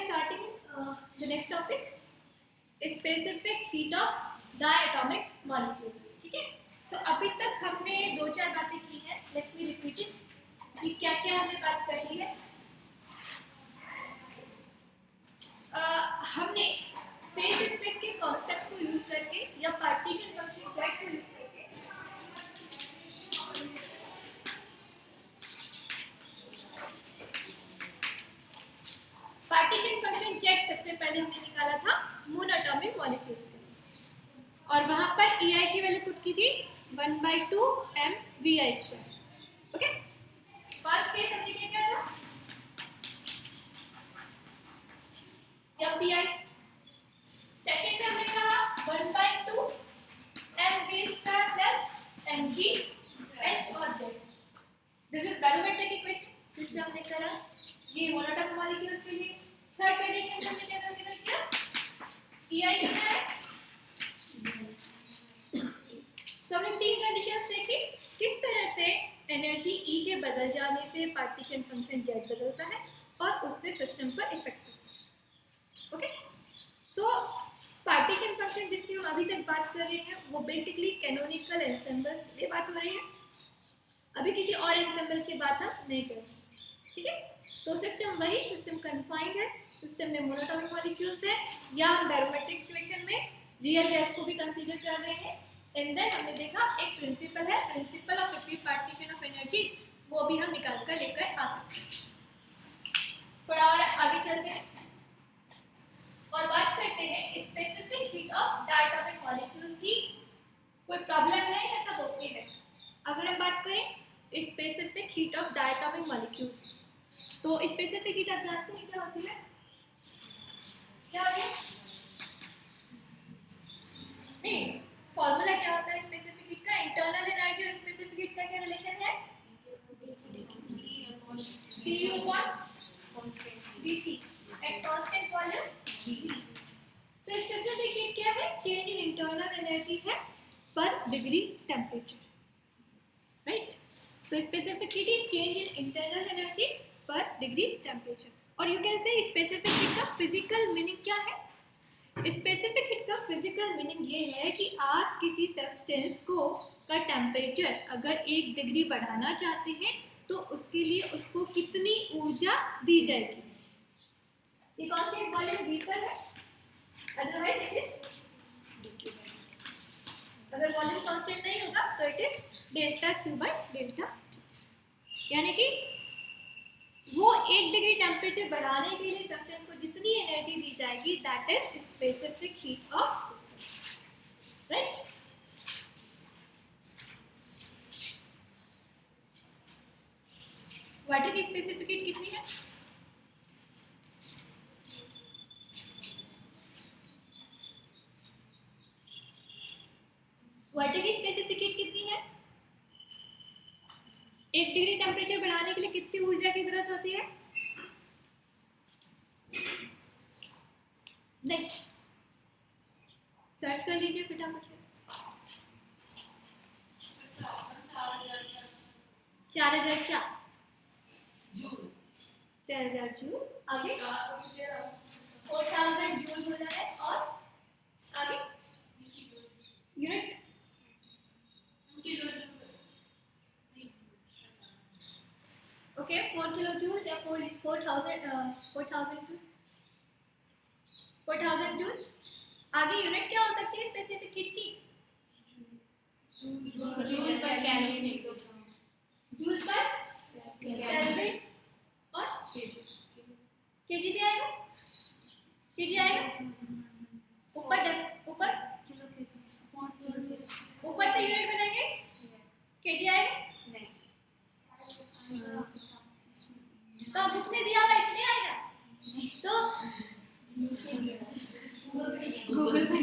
starting the next topic, specific heat of diatomic molecules. ठीक है, सो अभी तक हमने दो चार बातें की हैं. लेट मी रिपीट इट कि क्या क्या हमने बात कर ली है. हमने फेज स्पेस के कॉन्सेप्ट को यूज करके या पार्टीशन फंक्शन जेड को यूज करके पार्टीशन फंक्शन जेड सबसे पहले हमने निकाला था मोनोटॉमिक मॉलिक्यूल्स के लिए, और वहां पर EI की वैल्यू पुट की थी 1/2 mVi². ओके, फर्स्ट केस हमने क्या किया था MVi. सेकंड में हमने कहा 1/2 mv² प्लस mg h और z. This is barometric equation जिससे हमने करा ये मोनोटॉमिक मॉलिक्यूल्स के लिए. थर्ड कंडीशन हमने क्या कंसीडर किया, EI कितना है. तो हमने तीन कंडीशंस देखी किस तरह से एनर्जी E के बदल जाने से पार्टीशन फंक्शन Z बदलता है और उससे सिस्टम पर इफेक्ट होता है. ओके, सो पार्टीशन फंक्शन जिसकी हम अभी तक बात कर रहे हैं वो बेसिकली कैनोनिकल एंसेम्बल्स के लिए बात हो रही है. अभी किसी और एंसेम्बल की बात हम नहीं कर रहे. ठीक है, तो सिस्टम वही सिस्टम कन्फाइंड है, सिस्टम में मोनोटॉमिक मॉलिक्यूल्स है, या हम बैरोमेट्रिक इक्वेशन में रियल गैस को भी कंसीडर कर रहे हैं. एंड देन हमने देखा एक प्रिंसिपल है, principle of equipartition of energy, वो भी हम निकाल कर लेकर आ सकते हैं. थोड़ा और आगे चलते हैं और बात करते हैं specific heat of diatomic molecules की. कोई प्रॉब्लम है या सब ओके है? अगर हम बात करें specific heat of diatomic molecules, तो स्पेसिफिक हीट आप जानते हैं क्या होती है? क्या होती है? नहीं, फॉर्मूला क्या होता है स्पेसिफिक हीट का? इंटरनल एनर्जी और स्पेसिफिक हीट का क्या रिलेशन है? dU/dC at constant volume. So specific heat क्या है? चेंज इन इंटरनल एनर्जी है पर degree temperature. Right, so specific heat is change in internal energy पर डिग्री टेम्परेचर. और you can say specific heat का फिजिकल मीनिंग क्या है? Specific heat का फिजिकल मीनिंग ये है कि आप किसी सब्सटेंस को का टेम्परेचर अगर 1 डिग्री बढ़ाना चाहते हैं तो उसके लिए उसको कितनी ऊर्जा दी जाएगी. ये कांस्टेंट वॉल्यूम V पर है, अदरवाइज इट इज, अगर वॉल्यूम कांस्टेंट नहीं होगा तो इट इज डेल्टा Q/डेल्टा T. यानी कि वो 1 डिग्री टेम्परेचर बढ़ाने के लिए सब्सटेंस को जितनी एनर्जी दी जाएगी that is specific heat of system. Right, water की स्पेसिफिक हीट कितनी है? वाटर की स्पेसिफिक हीट कितनी है? 1 डिग्री टेम्परेचर बढ़ाने के लिए कितनी ऊर्जा की जरूरत होती है? नहीं, सर्च कर लीजिए फटाफट से. 4000 क्या? 4000 जूल. आगे 4000 जूल बोला है. और आगे यूनिट ओके 4 किलो जूल या 4000 जूल. आगे यूनिट क्या हो सकती है स्पेसिफिक हीट की? जूल पर कैलोरी, जूल पर कैलोरी और केजी भी आएगा. केजी आएगा ऊपर ऊपर से यूनिट बनाएंगे. केजी आएगा नहीं, तो बुक में दिया हुआ इसलिए आएगा. तो गूगल पे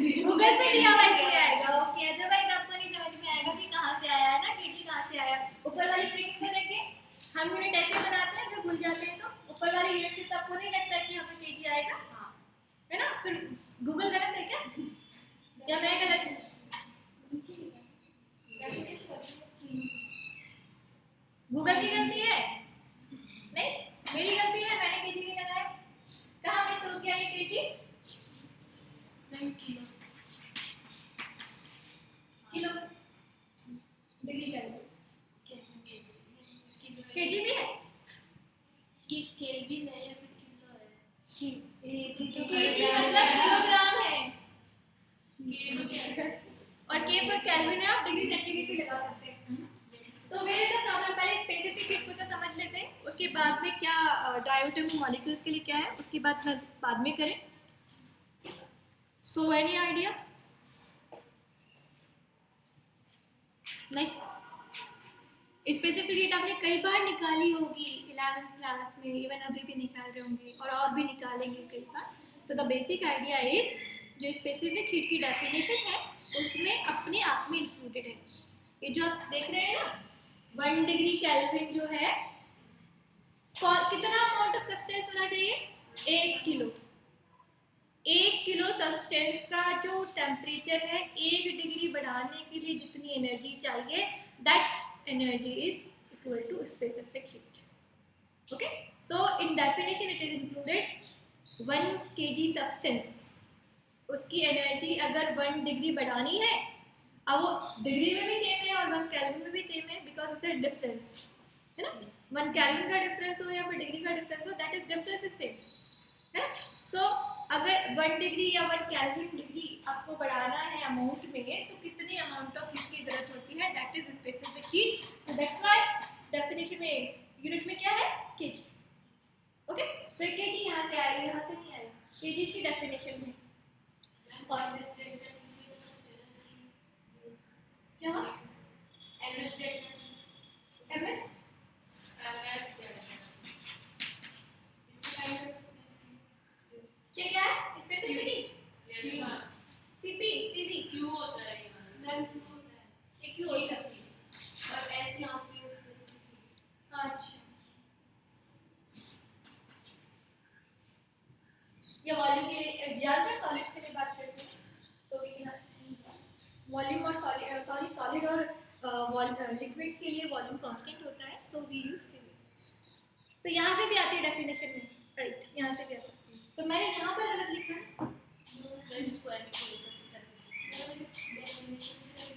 दिया हुआ इसलिए आएगा. ओके, अदरवाइज आपको नहीं समझ में आएगा कि कहाँ से आया है ना, केजी कहाँ से आया. ऊपर वाली ट्रिक में देखिए, हम यूनिट ऐसे बनाते हैं, अगर भूल जाते हैं तो ऊपर वाली यूनिट से तो आपको नहीं लगता कि हमें केजी आएगा, है ना. फिर गूगल गलत है क्या या मैं गलत हूँ? गूगल की गलती है? नहीं, मेरी गलती है, मैंने केजी नहीं लगाया. कहाँ मिस हो केल्विन है, आप डिग्री सेंटीग्रेड भी लगा सकते हैं। तो वेयर इज द प्रॉब्लम, पहले स्पेसिफिक हीट को तो समझ लेते हैं, उसके बाद में क्या डायटोमिक मॉलिक्यूल्स के लिए क्या है उसकी बात बाद में करें। So any idea? नहीं, स्पेसिफिक हीट आपने कई बार निकाली होगी 11th क्लास में, इवन अभी भी निकाल रहे होंगे और भी निकालेंगे कई बार। So the basic idea is, जो स्पेसिफिक हीट की डेफिनेशन है उसमें अपने आप में इंक्लूडेड है। ये जो आप देख रहे हैं ना 1 डिग्री केल्विन जो है, कितना अमाउंट ऑफ सब्सटेंस होना चाहिए? 1 किलो। 1 किलो सब्सटेंस का जो टेम्परेचर है 1 डिग्री बढ़ाने के लिए जितनी एनर्जी चाहिए, that energy is equal to specific heat. Okay, so in definition it is included 1 kg substance, उसकी एनर्जी अगर 1 डिग्री बढ़ानी है, अब वो डिग्री में भी सेम है और 1 केल्विन में भी सेम है, बिकॉज इट्स अ डिफरेंस है ना। 1 केल्विन का डिफरेंस हो या फिर डिग्री का डिफरेंस हो, that is difference is same है। सो अगर 1 डिग्री या 1 केल्विन डिग्री आपको बढ़ाना है अमाउंट में, तो कितनी अमाउंट ऑफ हीट की जरूरत होती है, that is specific heat. So that's why definition में यूनिट में क्या है? केजी। ओके, सो केजी यहाँ से आएगा, यहाँ से नहीं आएगा, केजी की डेफिनेशन में। और क्या हुआ? एमएस क्या है? Specific heat CP CV Q होता है, मैम क्यू होता है, ये क्यू होता है और एस यहाँ पे स्पेसिफिक। अच्छा, ये वॉल्यूम के लिए ज्यादातर सॉलिड्स के लिए बात करते हैं, तो वी कैन वॉल्यूम और सॉलिड और लिक्विड्स के लिए वॉल्यूम कांस्टेंट होता है, सो वी यूज सीवी। तो यहाँ से भी आती है डेफिनेशन में, राइट, यहाँ से भी आ सकती है। तो मैंने यहाँ पर गलत लिखा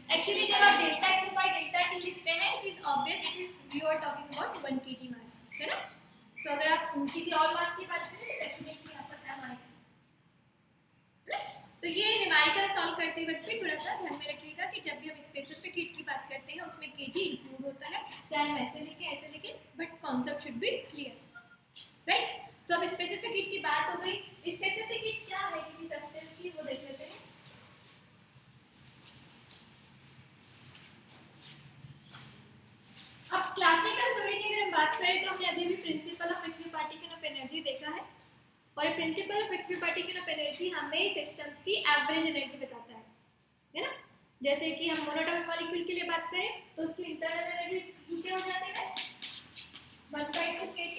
एक्चुअली जब आप delta Q by delta T लिखते हैं, it is obvious, it is we are talking about 1 KG mass, है ना। सो अगर आप किसी और मास की बात करें तो डेफिनेटली यहाँ पर काम आएगा। तो ये न्यूमेरिकल सॉल्व करते वक्त भी थोड़ा सा ध्यान में रखिएगा कि जब भी हम स्पेसिफिक हीट की बात करते हैं उसमें केजी इंक्लूड होता है, चाहे हम ऐसे लिखें ऐसे लिखें, but concept should be clear, right. So अब स्पेसिफिक हीट की बात हो गई, स्पेसिफिक हीट क्या है किसी सब्सटेंस की, वो देख लेते हैं। अब क्लासिकल थ्योरी की अगर हम बात करें तो हमने अभी भी principal of equipartition of energy देखा है, और ये principal of equipartition of energy हमें सिस्टम्स की एवरेज एनर्जी बताता है ना। जैसे कि हम मोनोटॉमिक मॉलिक्यूल के लिए बात करें तो उसकी इंटरनल एनर्जी क्या हो जाती है? 1/2 kT।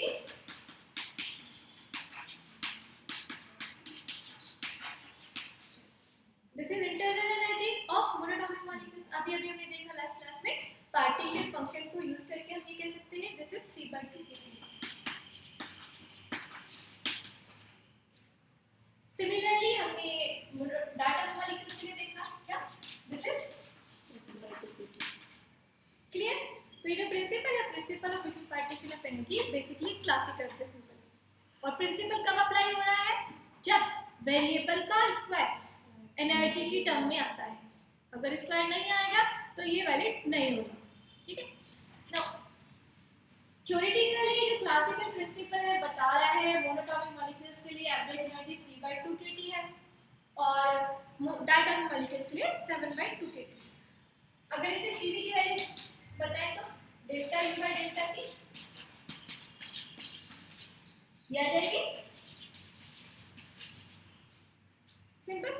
This is internal energy of monoatomic molecules. अभी हमने देखा लास्ट क्लास में, पार्टीशन फंक्शन को यूज करके हम ये कह सकते हैं दिस इज 3/2 kT। सिमिलरली हमने डाटा मॉलिक्यूल के लिए देखा, क्या दिस इज क्लियर। तो ये जो प्रिंसिपल है, principle of equipartition of energy, basically classical principle है। और प्रिंसिपल कब अप्लाई हो रहा है? जब वेरिएबल का स्क्वायर एनर्जी की टर्म में आता है। अगर स्क्वायर नहीं आएगा तो ये वैलिड नहीं होगा, ठीक है। नाउ थ्योरेटिकली जो क्लासिकल प्रिंसिपल है बता रहा है मोनोटॉमिक मॉलिक्यूल्स के लिए एवरेज एनर्जी 3/2 kT है और डायटोमिक मॉलिक्यूल्स के लिए 7/2 kT। अगर इसे सीवी की वैल्यू बताएं तो delta U bye delta T ये आ जाएगी, सिंपल।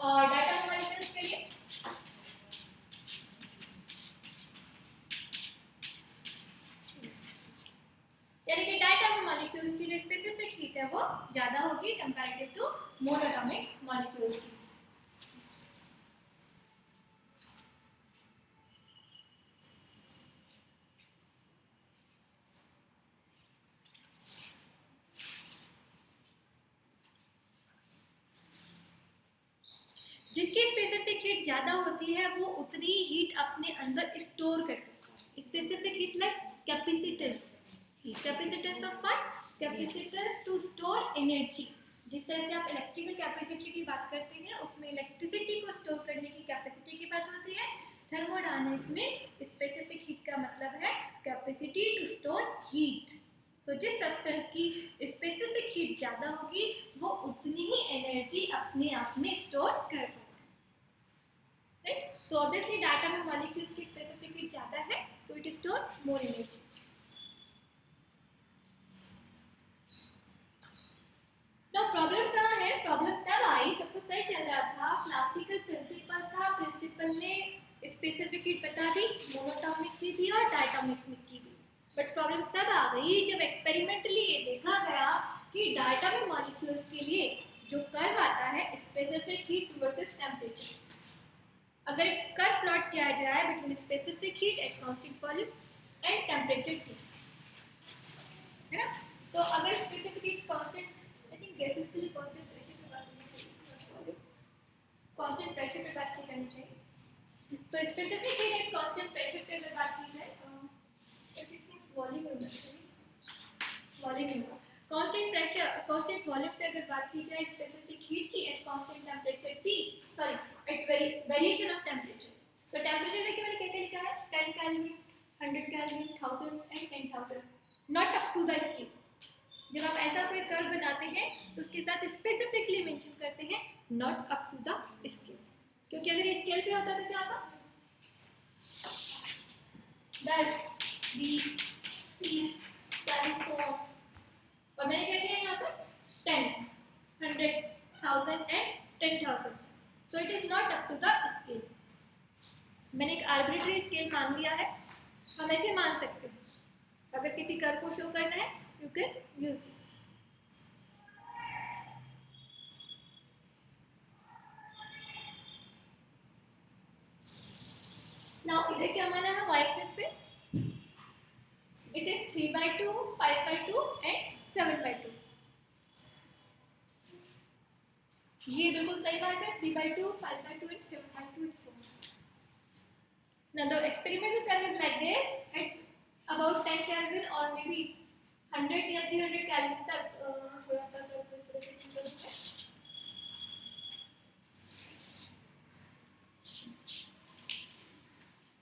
और डायटोमिक मॉलिक्यूल्स के लिए यानी कि डायटोमिक मॉलिक्यूल्स की जो स्पेसिफिक हीट है वो ज्यादा होगी कंपैरेटिव टू मोनोटॉमिक मॉलिक्यूल्स की। जिसकी स्पेसिफिक हीट ज़्यादा होती है वो उतनी हीट अपने अंदर स्टोर कर सकता है। Specific heat like capacitance, capacitance of what? Capacitance to store energy. जिस तरह से आप इलेक्ट्रिकल कैपेसिटी की बात करते हैं उसमें इलेक्ट्रिसिटी को स्टोर करने की कैपेसिटी की बात होती है। थर्मोडायनामिक्स में स्पेसिफिक हीट का मतलब है कैपेसिटी टू स्टोर हीट। सो जिस सब्सटेंस की स्पेसिफिक हीट ज़्यादा होगी वो उतनी ही एनर्जी अपने आप में स्टोर कर पाएगा, राइट। सो ऑब्वियसली डाटा में मॉलिक्यूल्स की स्पेसिफिक हीट ज़्यादा है तो इट स्टोर मोर एनर्जी। तो प्रॉब्लम कहाँ है? प्रॉब्लम तब आई सब कुछ सही चल रहा था, क्लासिकल प्रिंसिपल था, प्रिंसिपल ने स्पेसिफिक हीट बता दी, मोनोटॉमिक की भी और डायटोमिक की भी। बट प्रॉब्लम तब आ गई जब एक्सपेरिमेंटली ये देखा गया कि डायटोमिक मॉलिक्यूल्स के लिए जो कर्व आता है स्पेसिफिक हीट वर्सेस टेम्परेचर, अगर एक कर्व प्लॉट किया जाए between specific heat at constant volume and temperature T, है ना। तो अगर स्पेसिफिक हीट कांस्टेंट, गैसेस के लिए कांस्टेंट प्रेशर पे बात करनी चाहिए, कांस्टेंट प्रेशर पे बात करनी चाहिए। So specific heat at constant pressure पे अगर बात की जाए वॉल्यूम होगा, वॉल्यूम होगा कांस्टेंट प्रेशर, कांस्टेंट वॉल्यूम पे अगर बात की जाए स्पेसिफिक हीट की at constant temperature T, sorry at variation of temperature. तो टेंपरेचर में केवल क्या लिखा है 10 kelvin, 100 kelvin, 1000 and 10000, not up to the scale. जब आप ऐसा कोई कर्व बनाते हैं तो उसके साथ स्पेसिफिकली मेंशन करते हैं not up to the scale, क्योंकि अगर ये स्केल पे होता तो क्या होता 10, 20, 30, 40, 100, और मैंने क्या किया यहाँ पर 10, 100, 1000 and 10,000। So it is not up to the scale. मैंने एक आर्बिट्रेरी स्केल मान लिया है, हम ऐसे मान सकते हैं। अगर किसी कर्व को शो करना है you can use this. Now इधर क्या माना है y एक्सिस पे, इट इज 3/2, 5/2 एंड 7/2। ये बिल्कुल सही बात है, 3/2, 5/2 and 7/2 and so on. Now the experimental curve is like this at about 10 Kelvin or maybe 100 या 300 Kelvin तक थोड़ा सा कर्व इस तरह से चलता है।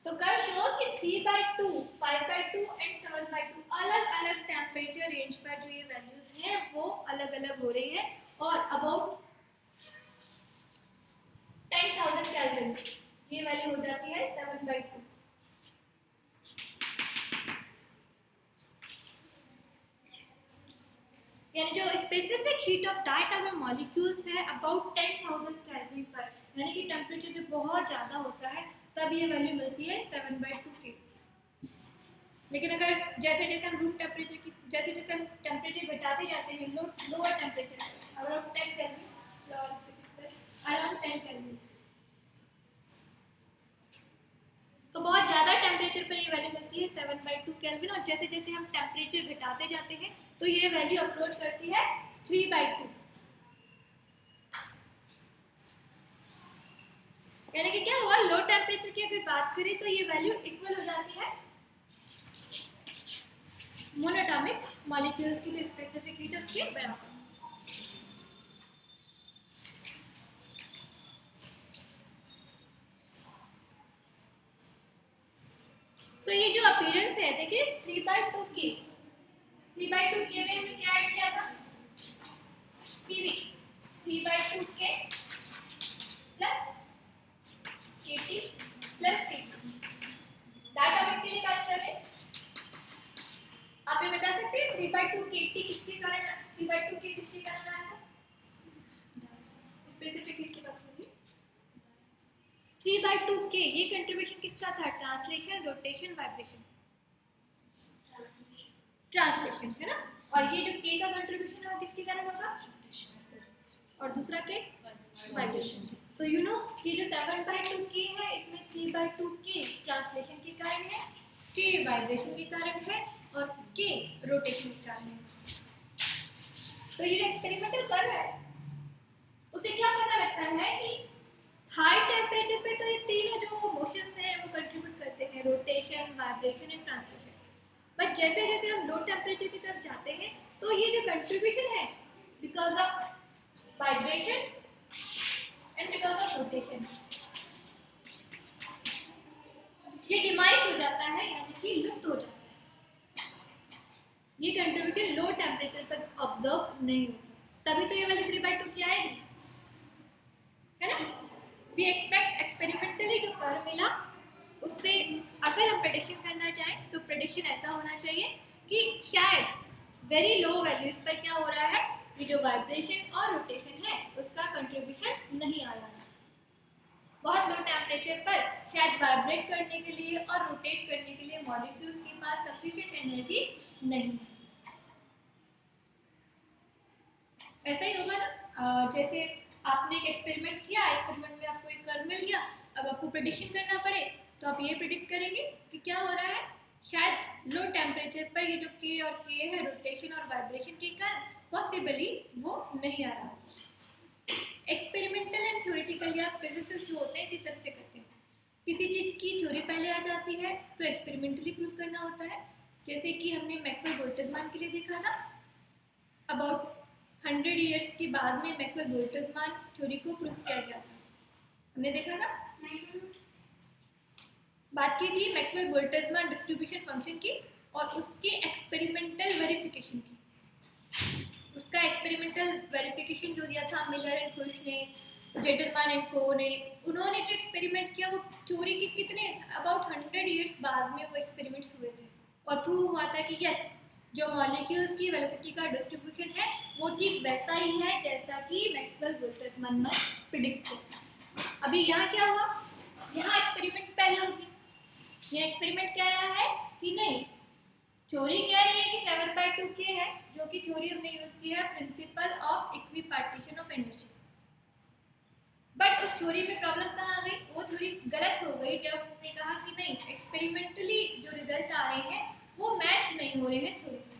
So curve shows कि 3/2, 5/2 and 7/2 अलग-अलग टेम्परेचर रेंज पर जो ये वैल्यूज हैं वो अलग-अलग हो रही है और अबाउट 10,000 केल्विन ये वैल्यू हो जाती है 7/2। यानी जो specific heat of diatomic molecules है अबाउट 10,000 केल्विन पर, यानी कि टेम्परेचर जब बहुत ज़्यादा होता है तब ये वैल्यू मिलती है 7/2 की। लेकिन अगर जैसे जैसे हम रूम टेम्परेचर की जैसे जैसे हम टेम्परेचर घटाते जाते हैं lower temperature around 10 kelvin, around 10 kelvin, तो बहुत ज़्यादा टेम्परेचर पर ये वैल्यू मिलती है 7/2 केल्विन, और जैसे जैसे हम टेम्परेचर घटाते जाते हैं तो ये वैल्यू अप्रोच करती है 3/2। यानी कि क्या हुआ, लो टेम्परेचर की अगर बात करें तो ये वैल्यू इक्वल हो जाती है मोनोटॉमिक मॉलिक्यूल्स की जो स्पेसिफिक हीट है उसके बराबर। सो ये जो अपीयरेंस है देखिए 3/2 के, 3/2 के में हमने क्या ऐड किया था CV, 3/2 के plus KT plus KT। Diatomic के लिए बात करें आप ये बता सकते हैं 3/2 KT किसके कारण, 3/2 के किसके कारण आया था, स्पेसिफिक हीट की बात होगी। 3/2 के ये कंट्रीब्यूशन किसका था, ट्रांसलेशन, रोटेशन, वाइब्रेशन, ट्रांसलेशन है ना। और ये जो K का कंट्रीब्यूशन है वो किसके कारण होगा, और दूसरा के वाइब्रेशन। सो यू नो ये जो 7/2 के है इसमें 3/2 के ट्रांसलेशन के कारण है, K वाइब्रेशन के कारण है और K रोटेशन के कारण है। तो ये जो एक्सपेरिमेंटल कर्व है उसे क्या पता लगता है कि हाई टेम्परेचर पे तो ये तीनों जो मोशंस हैं वो कंट्रीब्यूट करते हैं, rotation, vibration and translation. But जैसे जैसे हम लो टेम्परेचर की तरफ जाते हैं तो ये जो कंट्रीब्यूशन है because of vibration and because of rotation. ये डिमाइस हो जाता है, यानी कि लुप्त हो जाता है। ये कंट्रीब्यूशन लो टेम्परेचर पर ऑब्जर्व नहीं होता, तभी तो ये वाली 3/2 की आएगी, है ना। वी एक्सपेक्ट एक्सपेरिमेंटली जो कर्व मिला उससे अगर हम प्रेडिक्शन करना चाहें तो प्रेडिक्शन ऐसा होना चाहिए कि शायद वेरी लो वैल्यूज पर क्या हो रहा है, ये जो वाइब्रेशन और रोटेशन है उसका कंट्रीब्यूशन नहीं आ रहा है। बहुत लो टेम्परेचर पर शायद वाइब्रेट करने के लिए और रोटेट करने के लिए मॉलिक्यूल्स के पास सफिशिएंट एनर्जी नहीं है। ऐसा ही होगा ना, जैसे आपने एक एक्सपेरिमेंट किया, एक्सपेरिमेंट में आपको एक कर्व मिल गया, अब आपको प्रेडिक्शन करना पड़े तो आप ये प्रेडिक्ट करेंगे कि क्या हो रहा है, शायद लो टेम्परेचर पर ये जो के और के है रोटेशन और वाइब्रेशन के कारण पॉसिबली वो नहीं आ रहा। एक्सपेरिमेंटल एंड थ्योरेटिकल या फिजिसिस्ट जो होते हैं इसी तरह से करते हैं, किसी चीज़ की थ्योरी पहले आ जाती है तो एक्सपेरिमेंटली प्रूव करना होता है। जैसे कि हमने मैक्सवेल बोल्ट्जमान के लिए देखा था, अबाउट 100 ईयर्स के बाद में मैक्सवेल बोल्ट्जमान थ्योरी को प्रूव किया गया था, हमने देखा था। बात की थी मैक्सवेल बोल्ट्जमान डिस्ट्रीब्यूशन फंक्शन की और उसके एक्सपेरिमेंटल वेरिफिकेशन की। उसका एक्सपेरिमेंटल वेरिफिकेशन जो दिया था मिलर एंड खुश ने, जेटरमैन एंड को ने, उन्होंने जो एक्सपेरिमेंट किया वो थ्योरी के कितने अबाउट 100 ईयर्स बाद में वो एक्सपेरिमेंट्स हुए थे और प्रूव हुआ था कि यस जो मॉलिक्यूल्स की वेलोसिटी का डिस्ट्रीब्यूशन है वो ठीक वैसा ही है जैसा कि मैक्सवेल बोल्ट्जमान ने प्रिडिक्ट किया। अभी यहाँ क्या हुआ, यहाँ एक्सपेरिमेंट पहले होगी, यह एक्सपेरिमेंट कह रहा है कि नहीं, थ्योरी कह रही है कि 7/2 के है, जो कि थ्योरी हमने यूज की है principle of equipartition of energy. But उस थ्योरी में प्रॉब्लम कहाँ आ गई, वो थ्योरी गलत हो गई जब हमने कहा कि नहीं एक्सपेरिमेंटली जो रिजल्ट आ रहे हैं वो मैच नहीं हो रहे हैं थ्योरी से।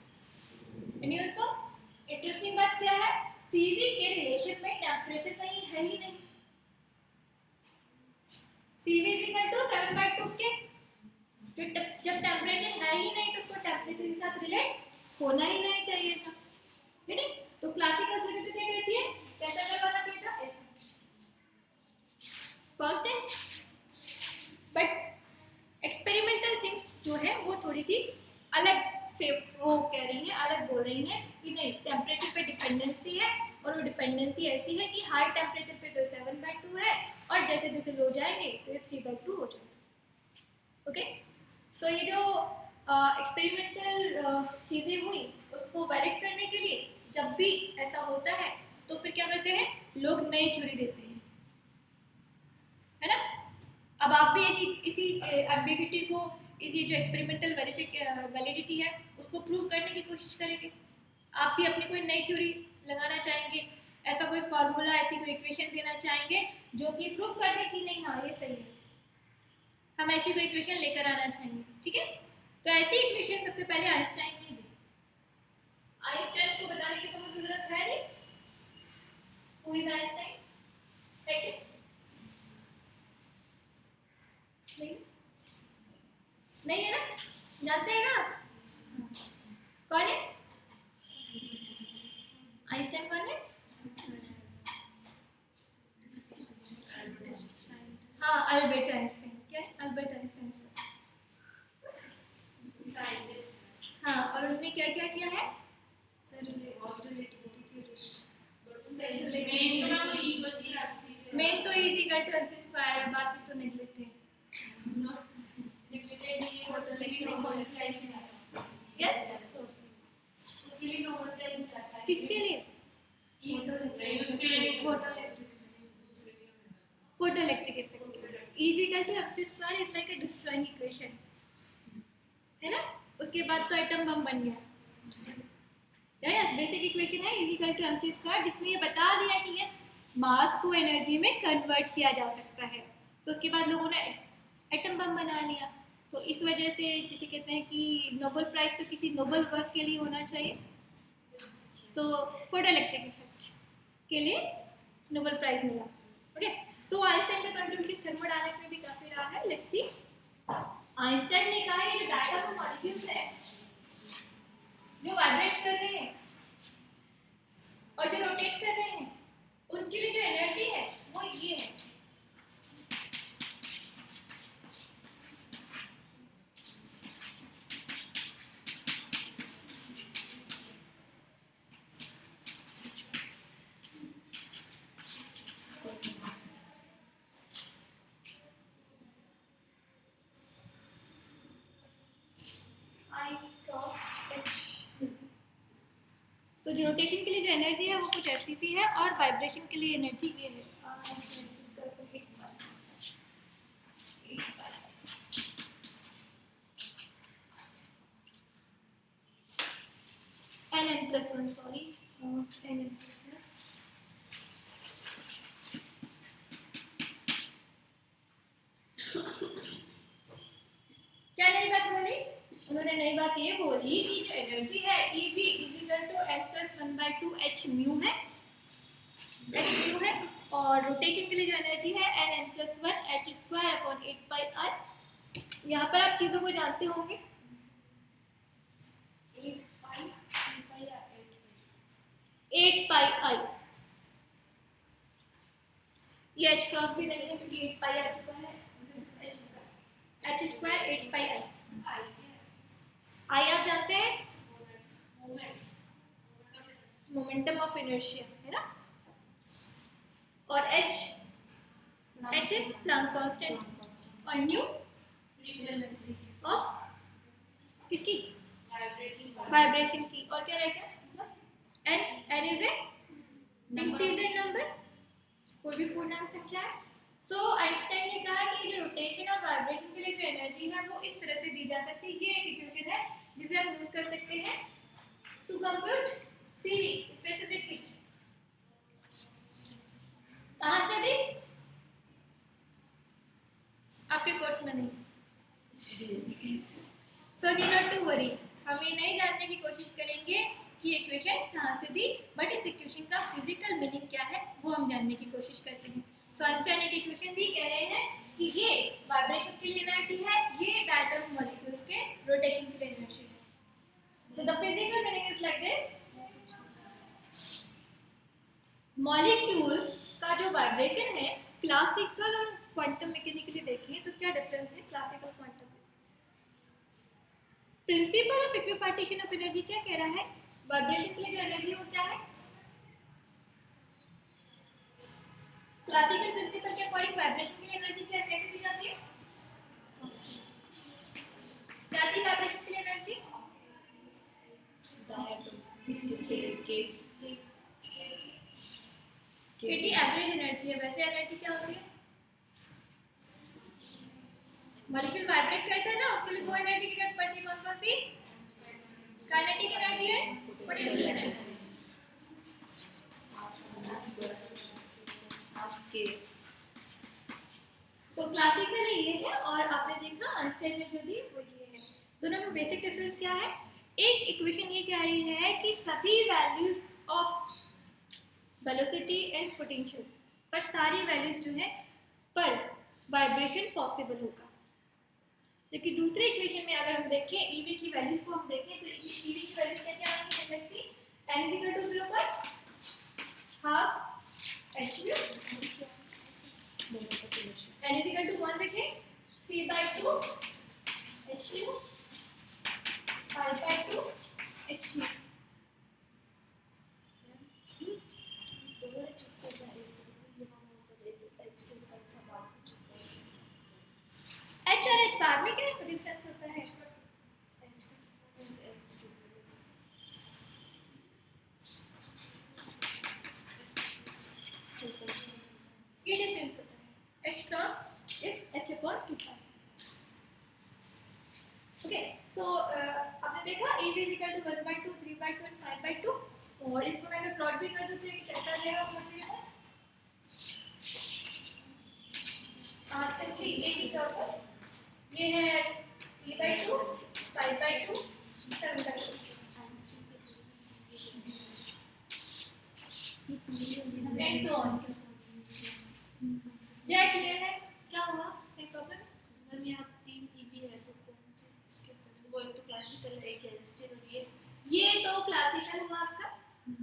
इंटरेस्टिंग बात क्या है, सीवी के रिलेशन में टेम्परेचर कहीं है ही नहीं। CV इक्वल टू 7/2 के, जब टेम्परेचर है ही नहीं तो उसको टेम्परेचर के साथ रिलेट होना ही नहीं चाहिए था, है ना। तो क्लासिकल थ्योरी तो क्या कहती है, कैसा करवाना चाहिए था, ऐसा कांस्टेंट। बट एक्सपेरिमेंटल थिंग्स जो है वो थोड़ी सी अलग से वो कह रही हैं, अलग बोल रही हैं कि नहीं टेम्परेचर पे डिपेंडेंसी है और वो डिपेंडेंसी ऐसी है कि हाई टेम्परेचर पे तो 7/2 है और जैसे जैसे लो जाएंगे तो ये 3/2 हो जाएगा। ओके, सो ये जो एक्सपेरिमेंटल चीज़ें हुई उसको वैलिड करने के लिए जब भी ऐसा होता है तो फिर क्या करते हैं, लोग नई थ्योरी देते हैं, है ना। अब आप भी इसी एम्बिग्यूटी को, इसी जो एक्सपेरिमेंटल वैलिडिटी है उसको प्रूव करने की कोशिश करेंगे। आप भी अपनी कोई नई थ्योरी लगाना चाहेंगे, ऐसा कोई फार्मूला, ऐसी कोई इक्वेशन देना चाहेंगे जो कि प्रूव करने की नहीं हाँ ये सही है, हम ऐसी कोई इक्वेशन लेकर आना चाहेंगे, ठीक है। तो ऐसी इक्वेशन सबसे पहले आइंस्टाइन ने दी। आइंस्टाइन को बताने की तो कोई जरूरत है नहीं, हु इज आइंस्टाइन, ठीक नहीं, नहीं है ना, जानते हैं ना कौन है आइंस्टाइन, कौन है, हाँ अल्बर्ट आइंस्टाइन। क्या है अल्बर्ट आइंस्टाइन, हाँ, और उन्होंने क्या क्या किया है, मेन तो is equal to mc square है, बाकी तो नेगलेक्ट है। किसके लिए, photoelectric effect. E is equal to mc square is like a destroying equation, है ना। उसके बाद तो एटम बम बन गया, यस बेसिक इक्वेशन है E is equal to mc square, जिसने ये बता दिया कि यस मास को एनर्जी में कन्वर्ट किया जा सकता है। तो उसके बाद लोगों ने एटम बम बना लिया, तो इस वजह से जिसे कहते हैं कि नोबेल प्राइज तो किसी नोबेल वर्क के लिए होना चाहिए, सो फोटोइलेक्ट्रिक इफेक्ट के लिए नोबेल प्राइज मिला। ओके, सो आइंस्टाइन का कंट्रीब्यूशन थर्मोडायनामिक्स में भी काफी रहा है। लेट्स सी, आइंस्टाइन ने कहा ये डायटम मॉलिक्यूल्स है जो वाइब्रेट कर रहे हैं और जो रोटेट कर रहे हैं जो रोटेशन के लिए जो एनर्जी है वो कुछ ऐसी सी है और वाइब्रेशन के लिए एनर्जी ये है। n+1 सॉरी n+1 क्या नई बात बोली उन्होंने? नई बात ये बोली कि जो एनर्जी है EV n+1/2 h म्यू है, और रोटेशन के लिए जो एनर्जी है n+1 h²/8πr। यहाँ पर आप चीजों को जानते होंगे, 8πi ये h क्रॉस भी नहीं है क्योंकि 8πi आ चुका है, h² 8πi I आप जानते हैं मोमेंटम ऑफ इनर्शिया है ना, और h इज प्लैंक कांस्टेंट और न्यू फ्रीक्वेंसी ऑफ किसकी? वाइब्रेशन की। और क्या रहेगा? n is a integer number, कोई भी पूर्णांक संख्या है। सो आइंस्टाइन ने कहा कि जो रोटेशन और वाइब्रेशन के लिए जो एनर्जी है वो इस तरह से दी जा सकती है। ये एक इक्वेशन है जिसे हम यूज कर सकते हैं to compute CV specific heat. कहाँ से दी? आपके कोर्स में नहीं। So need not to worry, हम ये नहीं जानने की कोशिश करेंगे कि इक्वेशन कहाँ से दी, बट इस इक्वेशन का फिजिकल मीनिंग क्या है वो हम जानने की कोशिश करते हैं। सो आइंस्टाइन ने एक इक्वेशन दी, कह रहे हैं कि ये वाइब्रेशन के लिए एनर्जी है, ये एटम मॉलिक्यूल्स के रोटेशन के लिए एनर्जी है। So the physical meaning is like this, molecules का जो वाइब्रेशन है, क्लासिकल और क्वांटम मैकेनिकली देखिए तो क्या डिफरेंस है क्लासिकल क्वांटम में। Principal of equipartition of energy क्या कह रहा है? वाइब्रेशन के लिए जो एनर्जी वो क्या है? क्लासिकल प्रिंसिपल के अकॉर्डिंग वाइब्रेशन के लिए एनर्जी क्या कैसे दी जाती है? क्या थी वाइब्रेशन के लिए एनर्जी? केटी एवरेज एनर्जी है। वैसे एनर्जी क्या होती है? मॉलिक्यूल वाइब्रेट करता है ना, उसके लिए दो एनर्जी की जरूरत पड़ती है। कौन कौन सी? काइनेटिक एनर्जी है, पोटेंशियल एनर्जी। सो क्लासिकली ये है और आपने देखा आइंस्टाइन ने जो दी वो ये है। दोनों में बेसिक डिफरेंस क्या है? एक इक्वेशन ये कह रही है कि सभी values of velocity and potential पर सारी वैल्यूज जो है पर वाइब्रेशन पॉसिबल होगा, जबकि दूसरे इक्वेशन में अगर हम देखें ईवी की वैल्यूज को हम देखें तो ईवी की वैल्यूज क्या आएंगी? लेट्स सी n = 0 पर हाफ h n = 1 देखें 3/2 h 5/2 h h और h बाद में क्या डिफरेंस होता है? ये डिफरेंस होता है h cross is h/2π। Okay, so आपने देखा e = 1/2 3/2 and 5/2, और इसको मैं अगर प्लॉट भी कर दूं तो ये कैसा आ जाएगा? मेरे पास ये लिखा होगा, ये है 3/2 5/2 7/2। नेक्स्ट ऑन जय क्लियर है? क्या हुआ? कोई प्रॉब्लम? मैम यहाँ 3 ईवी है तो कौन से इसके वो एक तो क्लासिकल है, एक आइंस्टाइन और ये तो क्लासिकल हुआ आपका,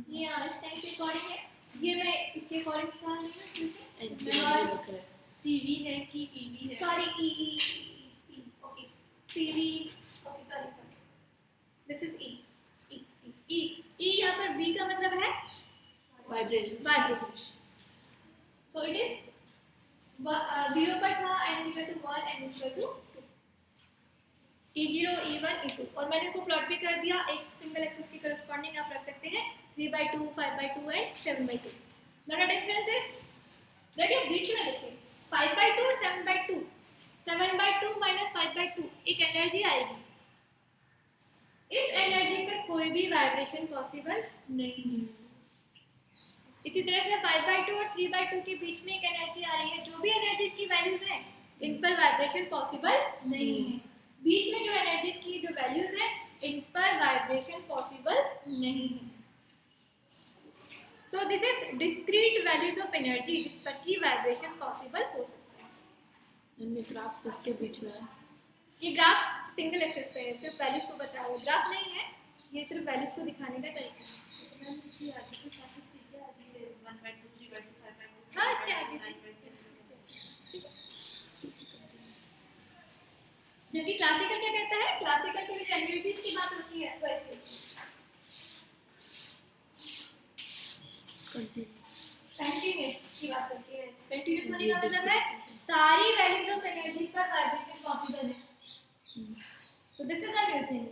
ये आइंस्टाइन के अकॉर्डिंग है, ये मैं इसके अकॉर्डिंग कहा है सीवी है कि ईवी है? Sorry E okay CV okay sorry this is E E यहाँ पर V का मतलब है वाइब्रेशन। सो इट इज 0 पर था n = 1 n = 2। E0, E1, E2 और मैंने उनको प्लॉट भी कर दिया। एक सिंगल एक्सिस के करस्पॉन्डिंग आप रख सकते हैं 3/2, 5/2 and 7/2। Note the differences that ये बीच में देखिए 5/2 और 7/2। 7/2 माइनस 5/2 एक एनर्जी आएगी। इस एनर्जी पर कोई भी वाइब्रेशन पॉसिबल नहीं है। इसी तरह से 5/2 और 3/2 के बीच में एक एनर्जी आ रही है। जो भी एनर्जीज की वैल्यूज हैं इन पर वाइब्रेशन पॉसिबल नहीं है। बीच में जो एनर्जीज की जो वैल्यूज हैं इन पर वाइब्रेशन पॉसिबल नहीं है। सो this is discrete values of energy जिस पर की वाइब्रेशन पॉसिबल हो सकता है। ये ग्राफ किसके बीच में है? ये ग्राफ सिंगल एक्सिस पे है, सिर्फ वैल्यूज को बता रहा है, ग्राफ नहीं है, ये सिर्फ वैल्यूज को दिखाने का तरीका है। मैम इसी आगे की जा सकती है क्या, जैसे 1/2, 3/2, 5/2? हाँ इसके आगे जबकि क्लासिकल क्या कहता है, क्लासिकल के लिए एनर्जीज की बात होती है तो ऐसे कंटीन्यूअस की बात होती है। कंटीन्यूअस होने का मतलब है सारी वैल्यूज ऑफ एनर्जी पर वाइब्रेशन पॉसिबल है। तो this is the new thing.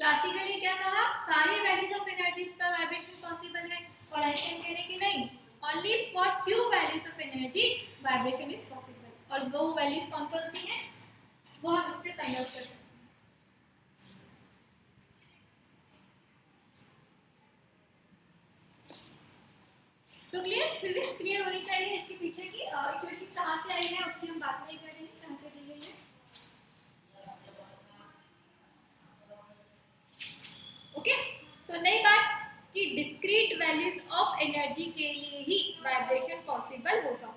Classically क्या कहा, सारी वैल्यूज ऑफ एनर्जीज पर वाइब्रेशन पॉसिबल है और आइंस्टाइन कह रहे हैं कि नहीं, only for few values of energy vibration is possible. और वो वैल्यूज कौन कौन सी हैं वो हम इससे फाइंड आउट कर सकते हैं। तो क्लियर, फिजिक्स क्लियर होनी चाहिए। इसके पीछे की इक्वेशन कहाँ से आई है उसकी हम बात नहीं करेंगे, कहाँ से दी गई है। ओके, सो नई बात कि डिस्क्रीट वैल्यूज ऑफ एनर्जी के लिए ही वाइब्रेशन पॉसिबल होगा।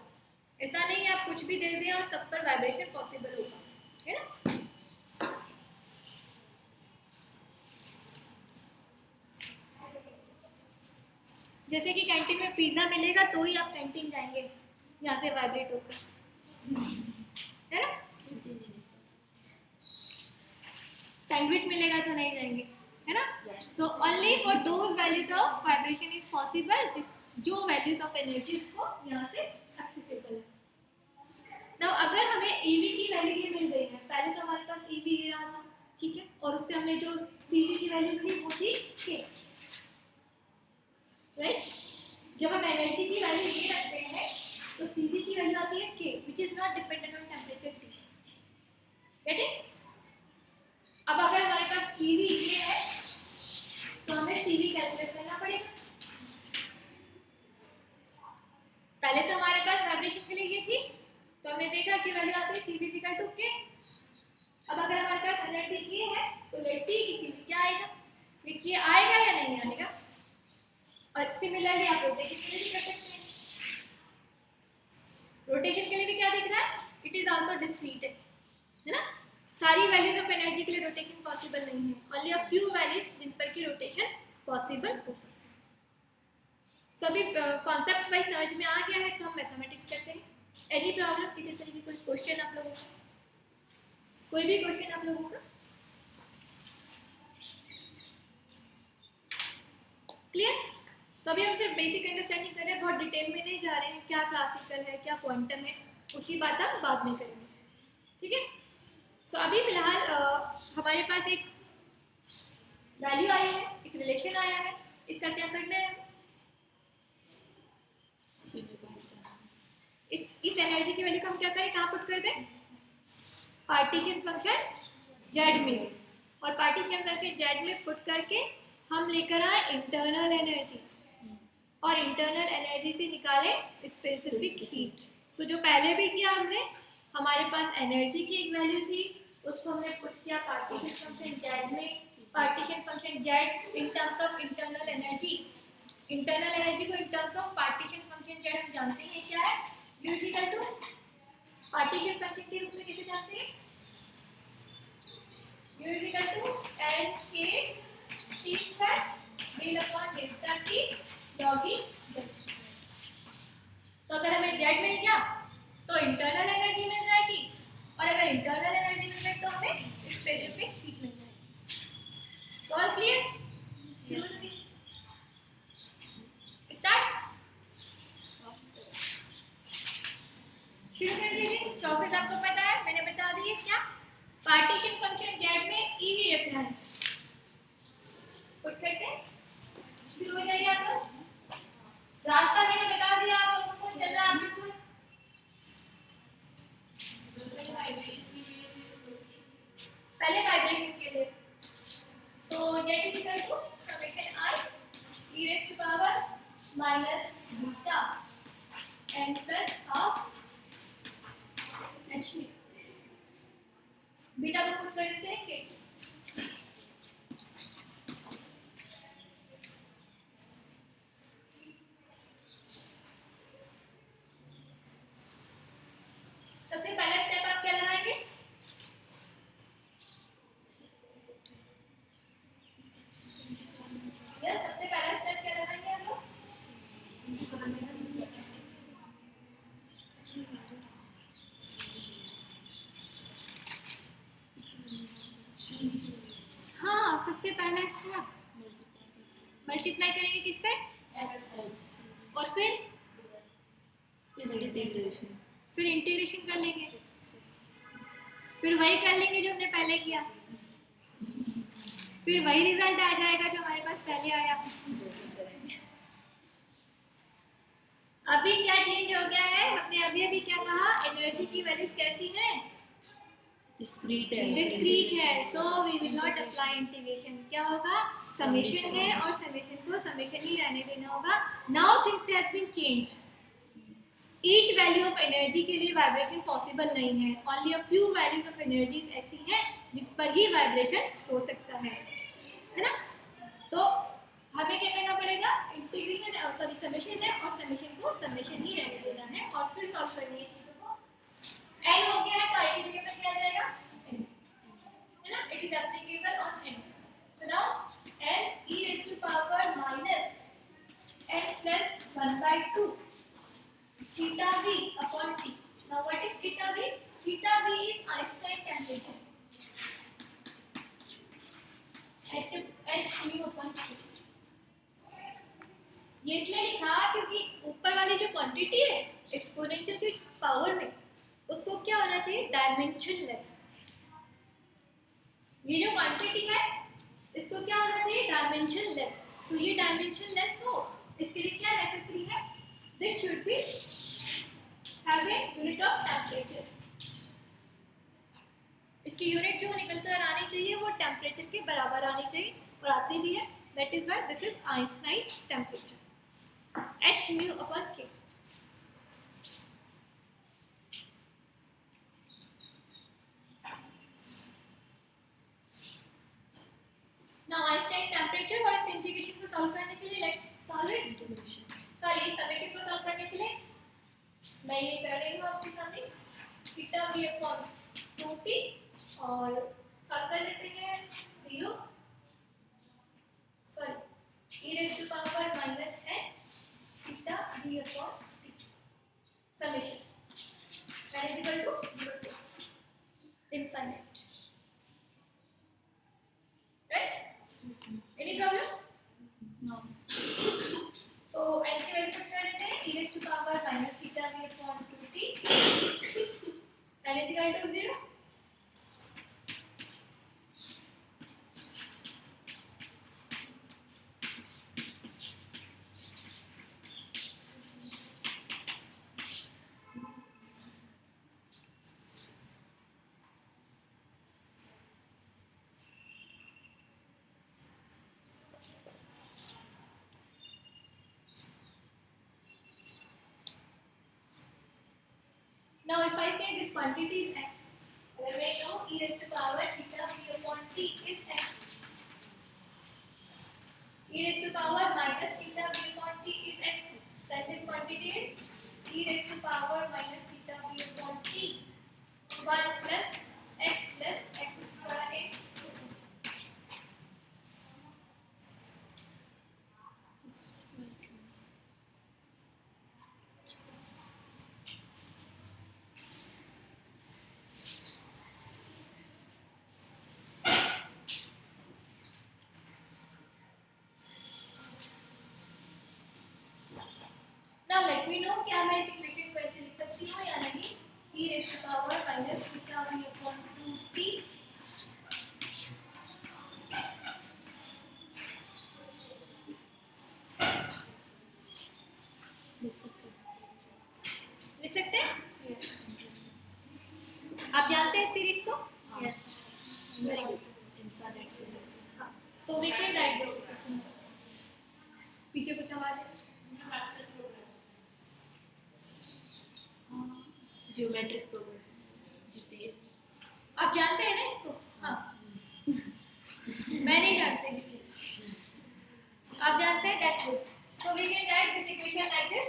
ऐसा नहीं है आप कुछ भी दे दें और सब पर वाइब्रेशन पॉसिबल होगा, है ना। जैसे कि कैंटीन में पिज्जा मिलेगा तो ही आप कैंटीन जाएंगे, यहाँ से वाइब्रेट होकर, है ना। सैंडविच मिलेगा तो नहीं जाएंगे, है ना। So only for those values of vibration is possible जो वैल्यूज ऑफ एनर्जी को यहाँ से एक्सेसिबल है। नाउ अगर हमें ईवी की वैल्यू ये मिल गई है, पहले तो हमारे पास ईवी दे रहा था, ठीक है, और उससे हमने जो सीवी की वैल्यू मिली वो थी के, राइट। जब हम एनर्जी की वैल्यू ये रखते हैं तो सीवी की वैल्यू आती है के, which is not dependent on temperature T, getting. अब अगर हमारे पास ईवी ये है तो हमें सीवी कैलकुलेट करना पड़ेगा। पहले तो हमारे पास वाइब्रेशन के लिए ये थी तो हमने देखा कि वैल्यू आती है सीवी इक्वल टू के। अब अगर हमारे पास एनर्जी ये है तो लेट्स सी कि सीवी क्या आएगा, ये आएगा या नहीं आएगा। और सिमिलरली आप रोटेशन के लिए भी कर सकते हैं। रोटेशन के लिए भी क्या दिख रहा है, इट इज आल्सो डिस्क्रीट, है ना। सारी वैल्यूज ऑफ एनर्जी के लिए रोटेशन पॉसिबल नहीं है, ओनली अ फ्यू वैल्यूज जिन पर की रोटेशन पॉसिबल हो सकती है। सो अभी कॉन्सेप्ट वाइज समझ में आ गया है तो हम मैथमेटिक्स करते हैं। एनी प्रॉब्लम, किसी तरह की कोई क्वेश्चन आप लोगों का, कोई भी क्वेश्चन आप लोगों का क्लियर। तो अभी हम सिर्फ बेसिक अंडरस्टैंडिंग कर रहे हैं, बहुत डिटेल में नहीं जा रहे हैं। क्या क्लासिकल है क्या क्वांटम है उसकी बात हम बाद में करेंगे, ठीक है। सो अभी फिलहाल हमारे पास एक वैल्यू आई है, एक रिलेशन आया है, इसका क्या करना है, इस एनर्जी की वैल्यू को हम क्या करें, कहाँ पुट कर दें, पार्टीशन फंक्शन जेड में, और पार्टीशन फंक्शन जेड में पुट करके हम लेकर आए इंटरनल एनर्जी, और इंटरनल एनर्जी से निकाले स्पेसिफिक हीट। सो जो पहले भी किया हमने, हमारे पास एनर्जी की एक वैल्यू थी, उसको हमने पुट किया पार्टीशन फंक्शन जेड में। Partition function Z in terms of internal energy, internal energy को in terms of partition function Z हम जानते हैं क्या है, U is equal to partition function के रूप में कैसे जानते हैं, U is equal to n k t square del upon delta t log e delta। तो अगर हमें z मिल गया तो इंटरनल एनर्जी मिल जाएगी, और अगर इंटरनल एनर्जी मिल गई तो हमें स्पेसिफिक हीट मिल जाएगी। तो ऑल क्लियर, स्टार्ट, शुरू कर दीजिए। प्रोसेस आपको पता है, मैंने बता दी है क्या, पार्टीशन फंक्शन जेड में ई भी रखना है, पुट करके शुरू हो जाइए आप लोग। रास्ता मैंने बता दिया आप लोगों को, चल रहा है आप लोग पहले वाइब्रेशन के लिए। So Z is equal to summation I e raised to power minus beta n plus half h में बीटा को पुट कर देते हैं के सबसे पहला स्टेप आप क्या लगाएंगे? यस, सबसे पहला स्टेप क्या लगाएंगे आप लोग? हाँ, सबसे पहला स्टेप मल्टीप्लाई करेंगे किससे? और फिर इंटीग्रेशन कर लेंगे, फिर वही कर लेंगे जो हमने पहले किया, फिर वही रिजल्ट आ जाएगा जो हमारे पास पहले आया। अभी क्या चेंज हो गया है? हमने अभी क्या कहा? एनर्जी की वैल्यूज कैसी हैं? डिस्क्रीट है, so we will not apply integration. क्या होगा? समेशन है और समेशन को समेशन ही रहने देना होगा। Now things has been change. Each value of energy के लिए वाइब्रेशन पॉसिबल नहीं है। Only a few values of energies ऐसी हैं जिस पर ही वाइब्रेशन हो सकता है ना? तो हमें क्या करना पड़ेगा? इंटीग्रेशन सॉरी समेशन है और समेशन को समेशन ही रहने देना है और फिर सॉल्व करनी है चीजों को। n हो गया है तो i की जगह पर क्या आ जाएगा? n, है ना? It is applicable on n। so now n e raised to power minus n plus 1/2 theta v upon t. Now what is theta v? Theta v is Einstein temperature, h mu upon t। ये इसलिए लिखा क्योंकि ऊपर वाली जो quantity है exponential की power में, उसको क्या होना चाहिए? डायमेंशनलेस। ये जो क्वांटिटी है इसको क्या होना चाहिए? डायमेंशनलेस। तो ये डायमेंशनलेस हो, इसके लिए क्या नेसेसरी है? This should be have a unit of temperature. इसकी यूनिट जो निकल कर आनी चाहिए वो टेम्परेचर के बराबर आनी चाहिए और आती भी है। That is why this is Einstein temperature, h mu upon k। Now Einstein temperature और इस इंटीग्रेशन को सॉल्व करने के लिए लेट्स सॉल्व इट। सॉरी, इस समेशन को सॉल्व करने के लिए मैं ये कर रही हूँ आपके सामने थीटा v अपॉन 2t और सॉल्व कर लेते हैं 0 sorry e raised to power minus n theta v upon t summation n is equal to 0 to infinite, right? Any problem? No. So n की वैल्यू पुट कर देते हैं e raised to power minus theta v upon 2t n is equal to 0। Now if I say this quantity is x, अगर मैं कहूँ e raised to power theta v upon t is x, e raised to power minus theta v upon t is x, then this quantity is e raised to power minus theta v upon t 1 plus x square in। Now let me know क्या मैं इस equation को ऐसे लिख सकती हूँ या नहीं? e raised to power minus theta v upon 2t लिख सकते हैं? आप जानते हैं इस सीरीज को? Yes. Very good. Infrared series. So we can write this. पीछे कुछ आवाज है? Geometric progression. GPA. आप जानते हैं ना इसको? हाँ। मैं नहीं जानती। आप जानते हैं? That's good. So we can write this equation like this.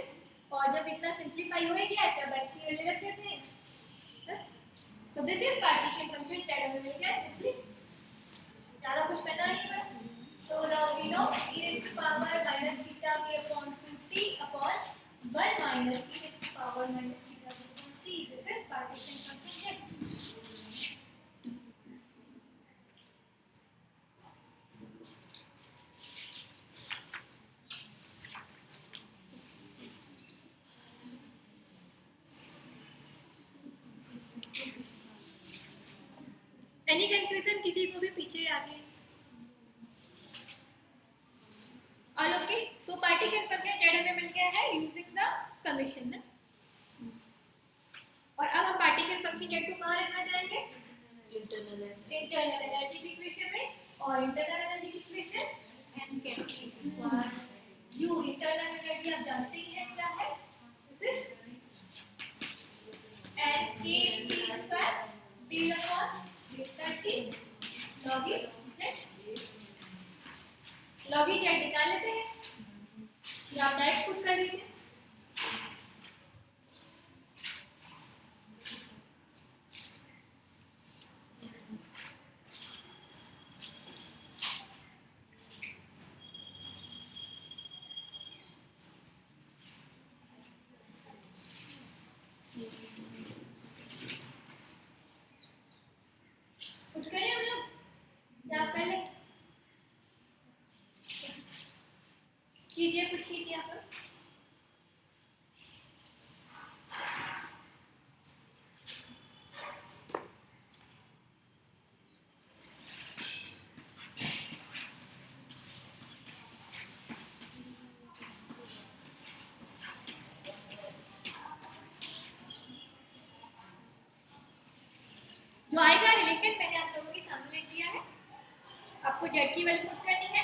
और जब इतना सिंपलीफाई हो गया तब x की वैल्यू रख देते हैं। So this is partition function that हमें मिल गया सिंपली। ज़्यादा कुछ करना नहीं है। So now we know e raised to power minus theta b upon 2t upon 1 minus e raised to power minus theta b upon t. This is partition function z. Any confusion किसी को भी पीछे आगे? All okay. So partition function z हमें मिल गया है using the summation ना। और अब हम पार्टीशन फंक्शन z को कहाँ रखना चाहेंगे? Internal इंटरनल एनर्जी की इक्वेशन में। और इंटरनल एनर्जी की equation n capital u। Internal energy आप जानते ही हैं क्या है? This is n k t square b upon delta t log e z। log e z निकाल लेते हैं या आप डायरेक्ट पुट कर दीजिए। पुट करें हम लोग या आप कर लें? कीजिए, पुट कीजिए आप लोग। जो आएगा रिलेशन मैंने आप लोगों के सामने लिख दिया है। आपको z की वैल्यू पुट करनी है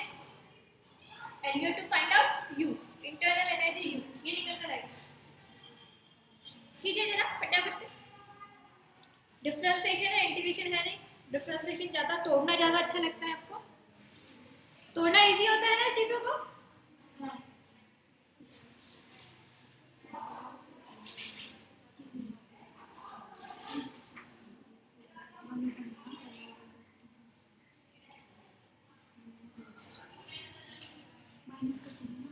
and you have to find out u internal energy u। ये निकल कर आएगा। कीजिए जरा फटाफट से। डिफरेंशिएशन है, इंटीग्रेशन है नहीं। डिफरेंशिएशन ज़्यादा तोड़ना ज़्यादा अच्छा लगता है आपको? तोड़ना इजी होता है ना चीज़ों को? माइनस कर देंगे ना।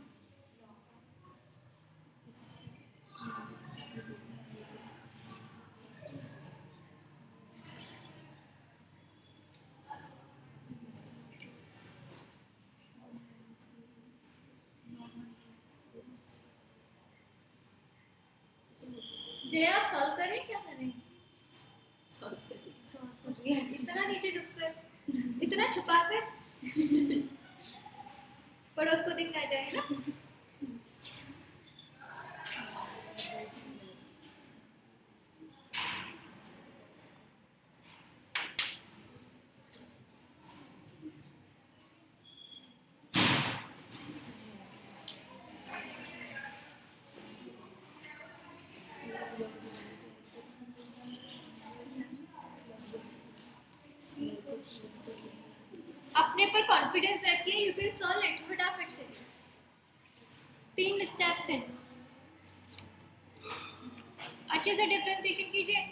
जय आप सॉल्व करें क्या करें? सॉल्व करिए। सॉल्व करिए। इतना नीचे झुककर, इतना छुपाकर पड़ोस को दिखना चाहिए ना। अपने पर कॉन्फिडेंस रखिए, यू कैन सॉल्व इट फटाफट से। 3 स्टेप्स हैं। अच्छे से डिफरेंशिएशन कीजिए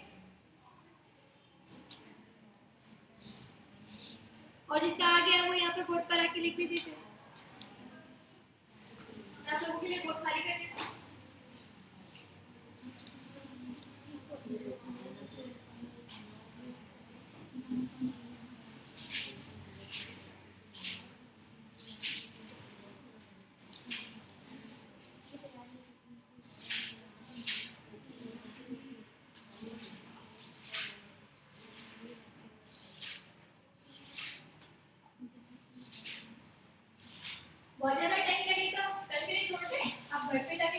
और जिसका आ गया वो यहाँ पर बोर्ड पर आके लिख भी दीजिए। आप लोगों के लिए बोर्ड खाली कर दीजिए। बहुत ज़्यादा टाइम लगेगा, कल के लिए छोड़ दें, आप घर पे जाके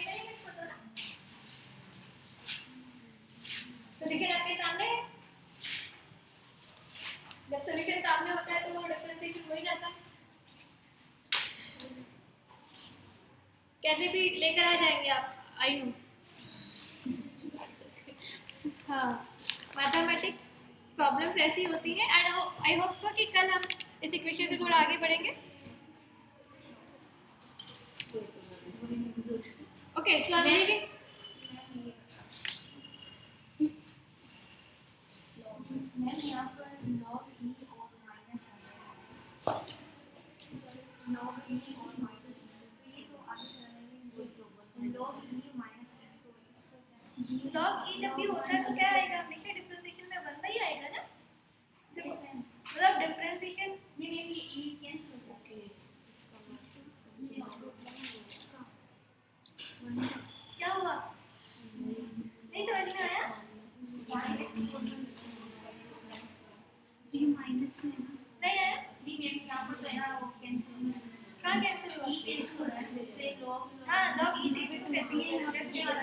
कैसे भी लेकर आ जाएंगे आप, आई नो। हाँ, मैथमेटिक प्रॉब्लम्स ऐसी होती हैं एंड आई होप सो कि कल हम इस इक्वेशन से थोड़ा आगे बढ़ेंगे। Okay, so I am leaving. Ma'am यहाँ पर log e और माइनस आ रहा है, log e और माइनस, तो ये तो आगे चलेंगे, log e माइनस है, तो इसको लॉग ई जब भी होता है तो क्या आएगा, हमेशा डिफरेंशिएशन में 1 ही आएगा ना। मतलब डिफरेंशिएशन ये e कैंसिल हो जाएगा, क्या हुआ, नहीं समझ में आया। ये माइनस में है ना, नहीं आया, डी मैम यहाँ पर तो है ना, वो कैंसिल में कहाँ कैंसिल हुआ, e इसको से log हाँ लॉग ई से इसको कैंसिल किया,